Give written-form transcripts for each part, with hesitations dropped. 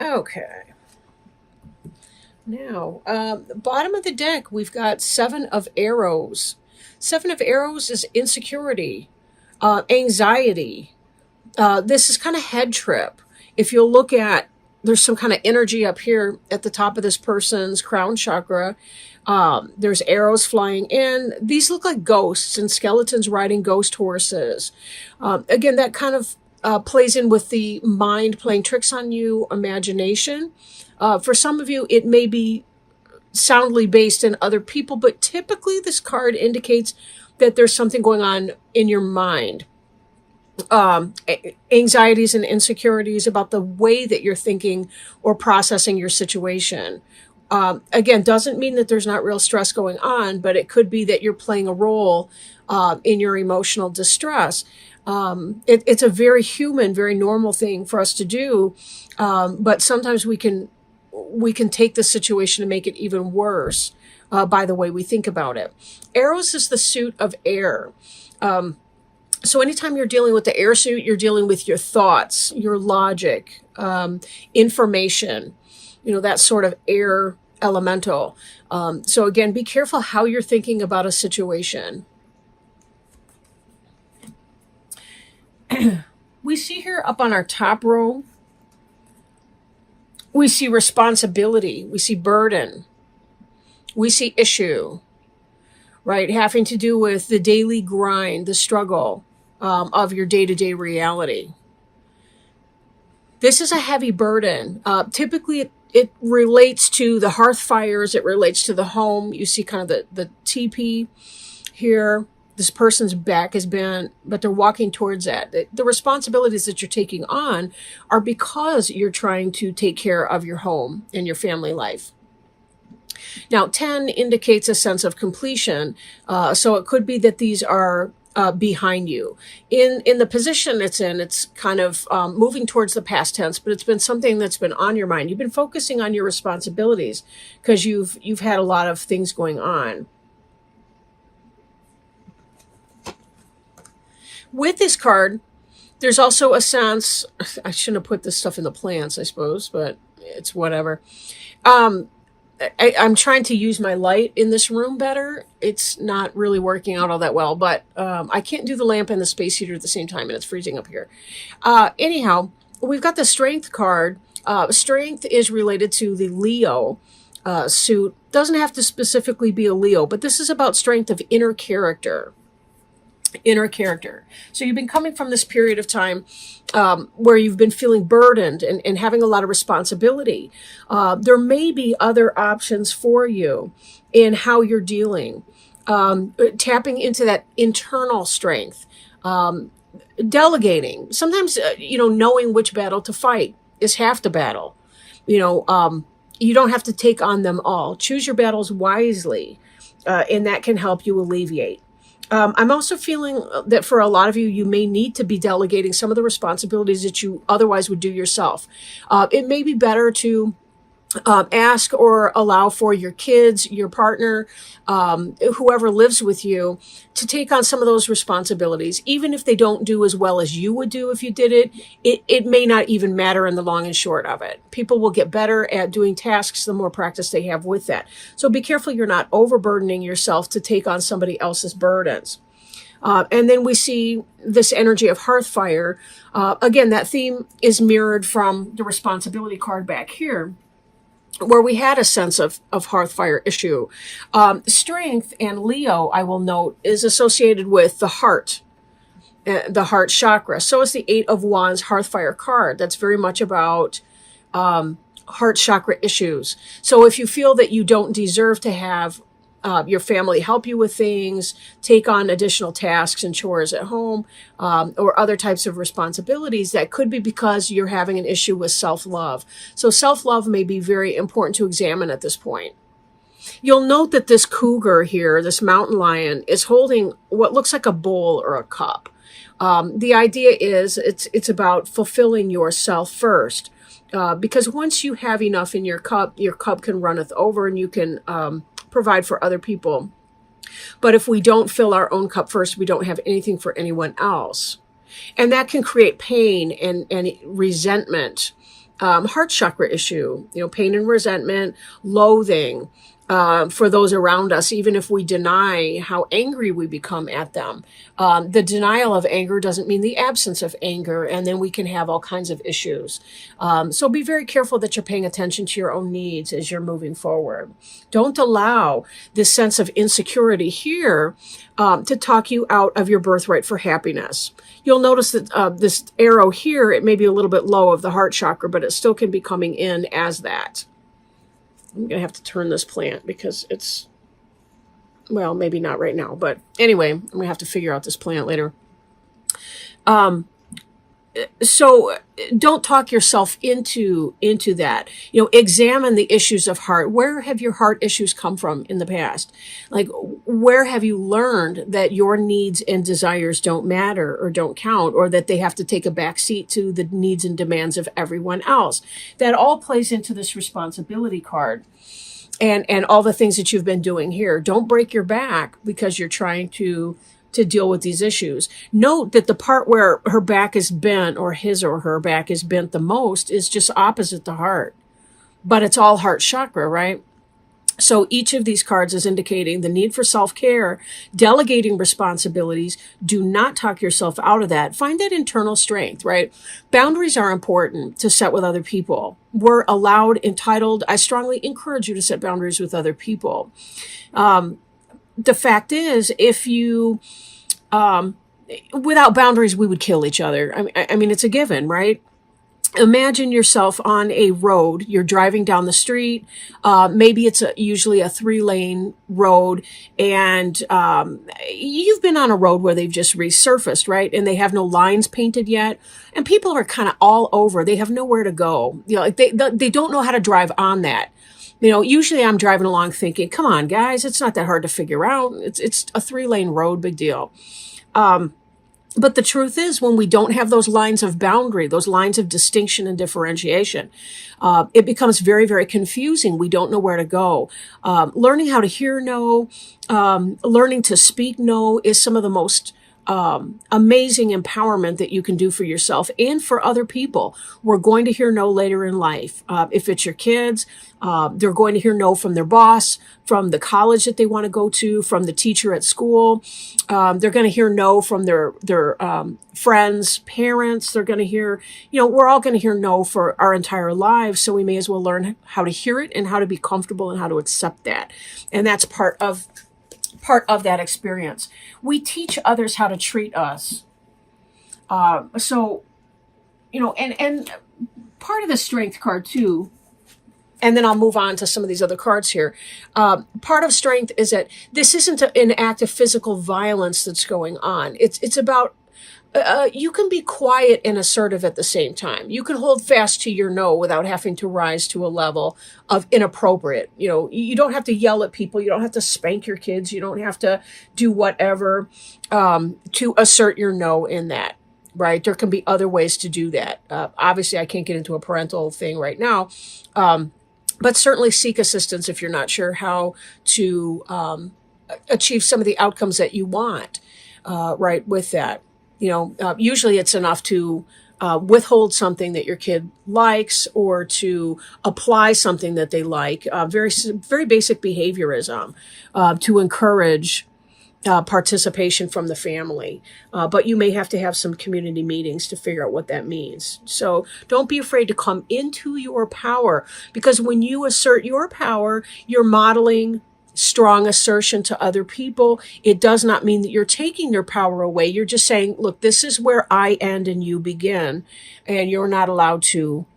Okay. Now, bottom of the deck, we've got Seven of Arrows. Seven of Arrows is insecurity, anxiety. This is kind of head trip. If you'll look at, there's some kind of energy up here at the top of this person's crown chakra. There's arrows flying in. These look like ghosts and skeletons riding ghost horses. Again, that kind of plays in with the mind playing tricks on you, imagination. For some of you, it may be soundly based in other people, but typically this card indicates that there's something going on in your mind. Anxieties and insecurities about the way that you're thinking or processing your situation. Again, doesn't mean that there's not real stress going on, but it could be that you're playing a role in your emotional distress. It's a very human, very normal thing for us to do, but sometimes we can take the situation and make it even worse by the way we think about it. Eros is the suit of air. So anytime you're dealing with the air suit, you're dealing with your thoughts, your logic, information, that sort of air elemental. So again, be careful how you're thinking about a situation. We see here up on our top row, we see responsibility, we see burden, we see issue, right? Having to do with the daily grind, the struggle of your day-to-day reality. This is a heavy burden. Typically, it relates to the hearth fires. It relates to the home. You see kind of the teepee here. This person's back is bent, but they're walking towards that. The responsibilities that you're taking on are because you're trying to take care of your home and your family life. Now, 10 indicates a sense of completion. So it could be that these are behind you. In the position it's in, it's kind of moving towards the past tense, but it's been something that's been on your mind. You've been focusing on your responsibilities because you've had a lot of things going on. With this card, there's also a sense, I shouldn't have put this stuff in the plants, I suppose, but it's whatever. I'm trying to use my light in this room better. It's not really working out all that well, but I can't do the lamp and the space heater at the same time, and it's freezing up here. Anyhow, we've got the Strength card. Strength is related to the Leo suit. Doesn't have to specifically be a Leo, but this is about strength of inner character. Inner character. So you've been coming from this period of time where you've been feeling burdened and having a lot of responsibility. There may be other options for you in how you're dealing. Tapping into that internal strength. Delegating. Sometimes, knowing which battle to fight is half the battle. You don't have to take on them all. Choose your battles wisely, and that can help you alleviate. I'm also feeling that for a lot of you, you may need to be delegating some of the responsibilities that you otherwise would do yourself. It may be better to ask or allow for your kids, your partner, whoever lives with you, to take on some of those responsibilities. Even if they don't do as well as you would do if you did it, it may not even matter in the long and short of it. People will get better at doing tasks the more practice they have with that. So be careful you're not overburdening yourself to take on somebody else's burdens. And then we see this energy of hearth fire. Again, that theme is mirrored from the responsibility card back here, where we had a sense of hearth fire issue. Strength and Leo, I will note, is associated with the heart chakra. So is the Eight of Wands hearth fire card. That's very much about heart chakra issues. So if you feel that you don't deserve to have your family help you with things, take on additional tasks and chores at home, or other types of responsibilities, that could be because you're having an issue with self-love. So self-love may be very important to examine at this point. You'll note that this cougar here, this mountain lion, is holding what looks like a bowl or a cup. The idea is it's about fulfilling yourself first. Because once you have enough in your cup can runneth over, and you can provide for other people. But if we don't fill our own cup first, we don't have anything for anyone else. And that can create pain and resentment heart chakra issue, pain and resentment, loathing, for those around us, even if we deny how angry we become at them. The denial of anger doesn't mean the absence of anger, and then we can have all kinds of issues. So be very careful that you're paying attention to your own needs as you're moving forward. Don't allow this sense of insecurity here to talk you out of your birthright for happiness. You'll notice that this arrow here, it may be a little bit low of the heart chakra, but it still can be coming in as that. I'm going to have to turn this plant because it's, well, maybe not right now. But anyway, I'm going to have to figure out this plant later. So don't talk yourself into that. Examine the issues of heart. Where have your heart issues come from in the past? Like, where have you learned that your needs and desires don't matter or don't count, or that they have to take a back seat to the needs and demands of everyone else? That all plays into this responsibility card. And all the things that you've been doing here. Don't break your back because you're trying to deal with these issues. Note that the part where her back is bent, or his or her back is bent the most, is just opposite the heart. But it's all heart chakra, right? So each of these cards is indicating the need for self-care, delegating responsibilities. Do not talk yourself out of that. Find that internal strength, right? Boundaries are important to set with other people. We're allowed, entitled. I strongly encourage you to set boundaries with other people. The fact is, if you, without boundaries, we would kill each other. I mean, it's a given, right? Imagine yourself on a road. You're driving down the street. Maybe it's usually a 3-lane road, and you've been on a road where they've just resurfaced, right? And they have no lines painted yet, and people are kind of all over. They have nowhere to go. Like they don't know how to drive on that. Usually I'm driving along thinking, come on, guys, it's not that hard to figure out. It's a 3-lane road, big deal. But the truth is, when we don't have those lines of boundary, those lines of distinction and differentiation, it becomes very, very confusing. We don't know where to go. Learning how to hear no, learning to speak no is some of the most amazing empowerment that you can do for yourself and for other people. We're going to hear no later in life. If it's your kids, they're going to hear no from their boss, from the college that they want to go to, from the teacher at school. They're going to hear no from their friends, parents. They're going to hear, we're all going to hear no for our entire lives. So we may as well learn how to hear it and how to be comfortable and how to accept that. And that's part of that experience. We teach others how to treat us. And part of the strength card too, and then I'll move on to some of these other cards here. Part of strength is that this isn't an act of physical violence that's going on. It's about, you can be quiet and assertive at the same time. You can hold fast to your no without having to rise to a level of inappropriate. You don't have to yell at people. You don't have to spank your kids. You don't have to do whatever to assert your no in that, right? There can be other ways to do that. Obviously, I can't get into a parental thing right now, but certainly seek assistance if you're not sure how to achieve some of the outcomes that you want, right, with that. Usually it's enough to withhold something that your kid likes or to apply something that they like. Very, very basic behaviorism to encourage participation from the family. But you may have to have some community meetings to figure out what that means. So don't be afraid to come into your power, because when you assert your power, you're modeling strong assertion to other people. It does not mean that you're taking their power away. You're just saying, look, this is where I end and you begin, and you're not allowed to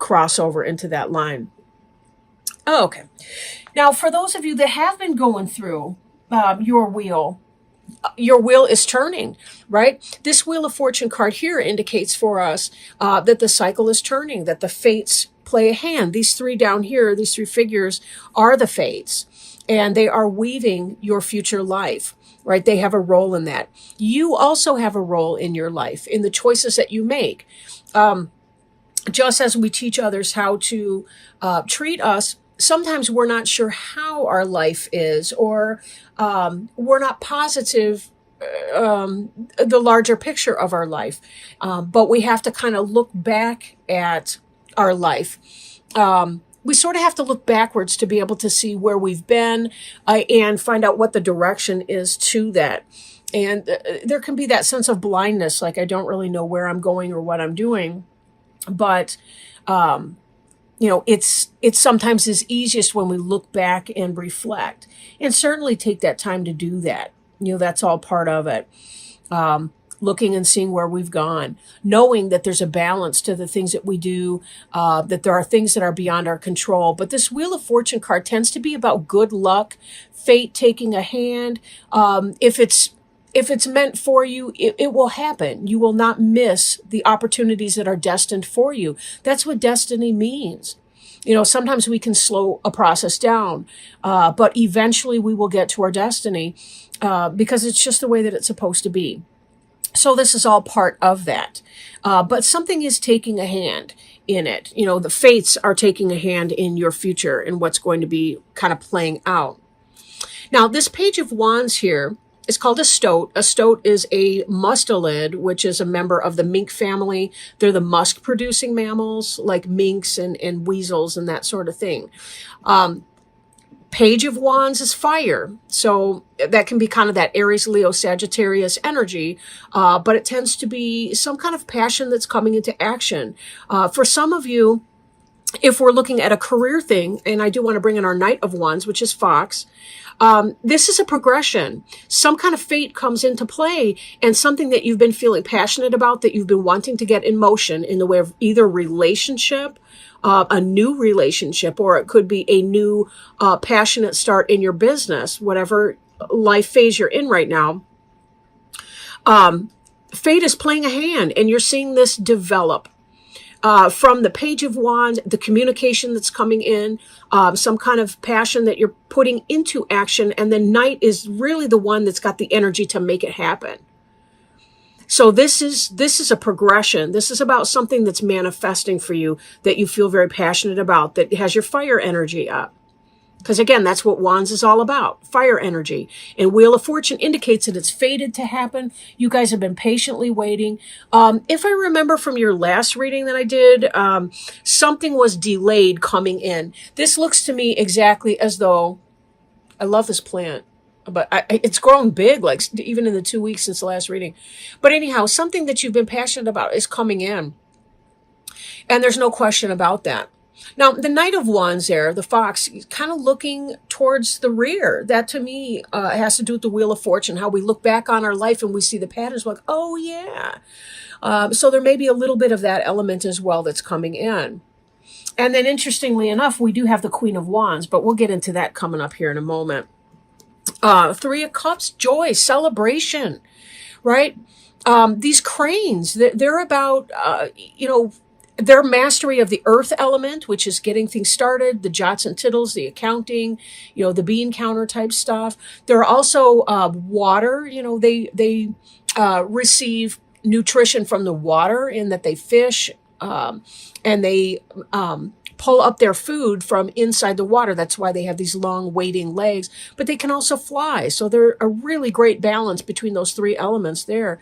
cross over into that line. Oh, okay. Now, for those of you that have been going through your wheel is turning, right? This Wheel of Fortune card here indicates for us that the cycle is turning, that the fates play a hand. These 3 down here, these 3 figures are the fates. And they are weaving your future life, right? They have a role in that. You also have a role in your life, in the choices that you make. Just as we teach others how to treat us, sometimes we're not sure how our life is, or we're not positive the larger picture of our life. But we have to kind of look back at our life. We sort of have to look backwards to be able to see where we've been and find out what the direction is to that. And there can be that sense of blindness, like I don't really know where I'm going or what I'm doing. But it's sometimes is easiest when we look back and reflect, and certainly take that time to do that. That's all part of it. Looking and seeing where we've gone, knowing that there's a balance to the things that we do, that there are things that are beyond our control. But this Wheel of Fortune card tends to be about good luck, fate taking a hand. If it's meant for you, it will happen. You will not miss the opportunities that are destined for you. That's what destiny means. Sometimes we can slow a process down, but eventually we will get to our destiny because it's just the way that it's supposed to be. So this is all part of that. But something is taking a hand in it. The fates are taking a hand in your future and what's going to be kind of playing out. Now, this Page of Wands here is called a stoat. A stoat is a mustelid, which is a member of the mink family. They're the musk-producing mammals, like minks and weasels and that sort of thing. Page of Wands is fire. So that can be kind of that Aries, Leo, Sagittarius energy, but it tends to be some kind of passion that's coming into action. For some of you, if we're looking at a career thing, and I do want to bring in our Knight of Wands, which is Fox, this is a progression. Some kind of fate comes into play, and something that you've been feeling passionate about, that you've been wanting to get in motion in the way of either relationship, a new relationship, or it could be a new passionate start in your business, whatever life phase you're in right now. Fate is playing a hand, and you're seeing this develop. From the Page of Wands, the communication that's coming in, some kind of passion that you're putting into action, and the Knight is really the one that's got the energy to make it happen. So this is a progression. This is about something that's manifesting for you, that you feel very passionate about, that has your fire energy up. Because again, that's what Wands is all about, fire energy. And Wheel of Fortune indicates that it's fated to happen. You guys have been patiently waiting. If I remember from your last reading that I did, something was delayed coming in. This looks to me exactly as though, I love this plant, but it's grown big, like even in the 2 weeks since the last reading. But anyhow, something that you've been passionate about is coming in. And there's no question about that. Now, the Knight of Wands there, the Fox, kind of looking towards the rear. That to me has to do with the Wheel of Fortune, how we look back on our life and we see the patterns like, oh yeah. So there may be a little bit of that element as well that's coming in. And then interestingly enough, we do have the Queen of Wands, but we'll get into that coming up here in a moment. Three of Cups, joy, celebration, right? These cranes, they're about, their mastery of the earth element, which is getting things started, the jots and tittles, the accounting, the bean counter type stuff. There are also water, they receive nutrition from the water in that they fish, and they pull up their food from inside the water. That's why they have these long wading legs, but they can also fly. So they're a really great balance between those three elements there.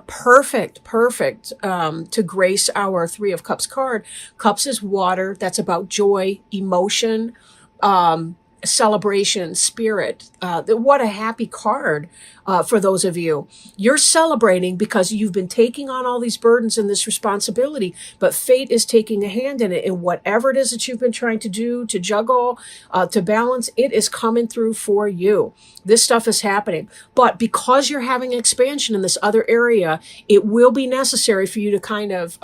Perfect to grace our Three of Cups card. Cups is water. That's about joy, emotion, celebration, spirit. What a happy card for those of you. You're celebrating because you've been taking on all these burdens and this responsibility, but fate is taking a hand in it. And whatever it is that you've been trying to do, to juggle, to balance, it is coming through for you. This stuff is happening. But because you're having expansion in this other area, it will be necessary for you to kind of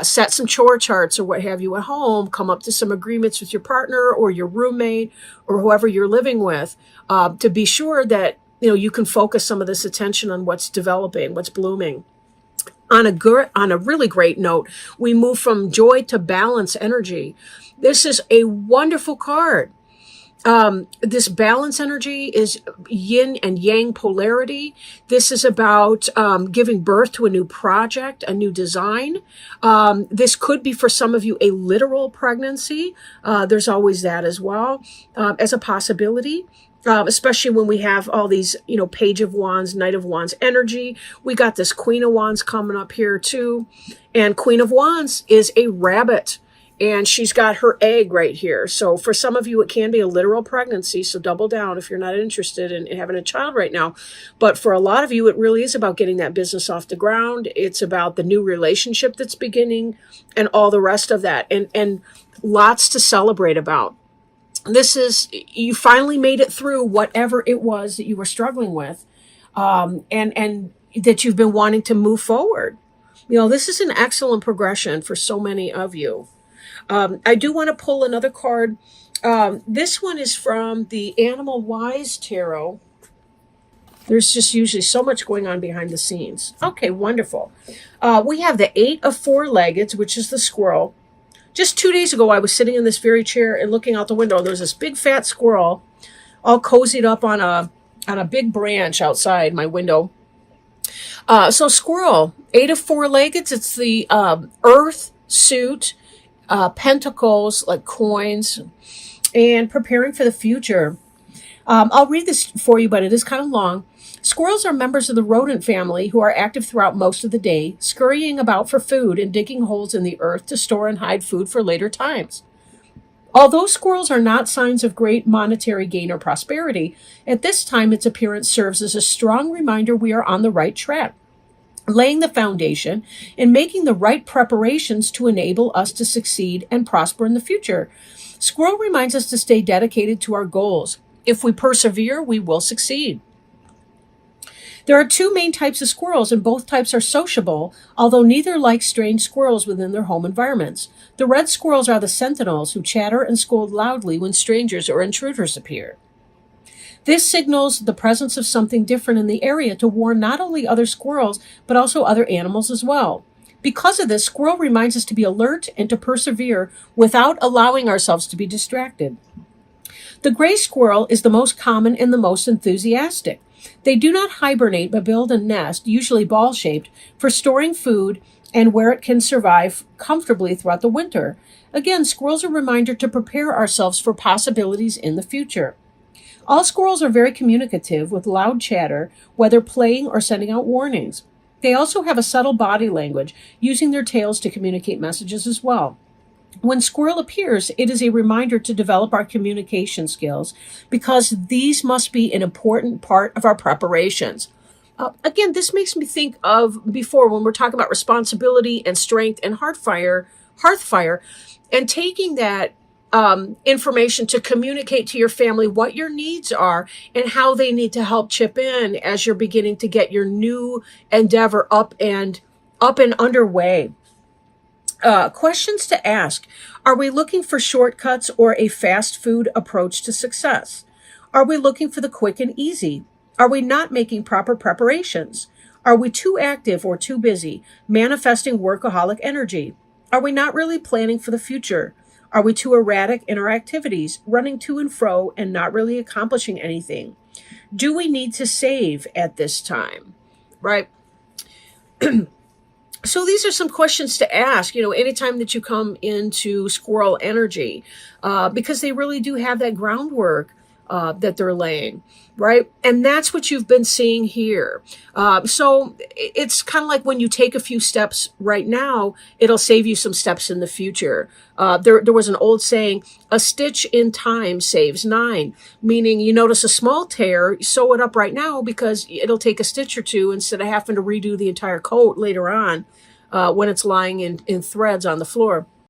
set some chore charts or what have you at home, come up to some agreements with your partner or your roommate or whoever you're living with, to be sure that you can focus some of this attention on what's developing, what's blooming. On a really great note, we move from joy to balance energy. This is a wonderful card. This balance energy is yin and yang polarity. This is about giving birth to a new project, a new design. This could be for some of you a literal pregnancy. There's always that as well as a possibility. Especially when we have all these, Page of Wands, Knight of Wands energy. We got this Queen of Wands coming up here too. And Queen of Wands is a rabbit. And she's got her egg right here. So for some of you, it can be a literal pregnancy. So double down if you're not interested in having a child right now. But for a lot of you, it really is about getting that business off the ground. It's about the new relationship that's beginning and all the rest of that. And lots to celebrate about. This is, you finally made it through whatever it was that you were struggling with, and that you've been wanting to move forward. This is an excellent progression for so many of you. I do want to pull another card. This one is from the Animal Wise Tarot. There's just usually so much going on behind the scenes. Okay, wonderful. We have the 8 of 4-leggeds, which is the squirrel. Just 2 days ago, I was sitting in this very chair and looking out the window. There was this big fat squirrel all cozied up on a big branch outside my window. So squirrel, 8 of 4-leggeds. It's the earth suit, pentacles, like coins, and preparing for the future. I'll read this for you, but it is kind of long. Squirrels are members of the rodent family who are active throughout most of the day, scurrying about for food and digging holes in the earth to store and hide food for later times. Although squirrels are not signs of great monetary gain or prosperity, at this time its appearance serves as a strong reminder we are on the right track, laying the foundation and making the right preparations to enable us to succeed and prosper in the future. Squirrel reminds us to stay dedicated to our goals. If we persevere, we will succeed. There are 2 main types of squirrels, and both types are sociable, although neither like strange squirrels within their home environments. The red squirrels are the sentinels who chatter and scold loudly when strangers or intruders appear. This signals the presence of something different in the area to warn not only other squirrels, but also other animals as well. Because of this, squirrel reminds us to be alert and to persevere without allowing ourselves to be distracted. The gray squirrel is the most common and the most enthusiastic. They do not hibernate but build a nest, usually ball-shaped, for storing food and where it can survive comfortably throughout the winter. Again, squirrels are a reminder to prepare ourselves for possibilities in the future. All squirrels are very communicative with loud chatter, whether playing or sending out warnings. They also have a subtle body language, using their tails to communicate messages as well. When squirrel appears, it is a reminder to develop our communication skills because these must be an important part of our preparations. Again, this makes me think of before when we're talking about responsibility and strength and hearthfire, and taking that information to communicate to your family what your needs are and how they need to help chip in as you're beginning to get your new endeavor up and underway. Questions to ask. Are we looking for shortcuts or a fast food approach to success? Are we looking for the quick and easy? Are we not making proper preparations? Are we too active or too busy, manifesting workaholic energy? Are we not really planning for the future? Are we too erratic in our activities, running to and fro and not really accomplishing anything? Do we need to save at this time? Right? So these are some questions to ask, anytime that you come into squirrel energy, because they really do have that groundwork that they're laying, right? And that's what you've been seeing here. So it's kind of like when you take a few steps right now, it'll save you some steps in the future. There was an old saying, a stitch in time saves 9, meaning you notice a small tear, sew it up right now because it'll take a stitch or 2 instead of having to redo the entire coat later on when it's lying in threads on the floor.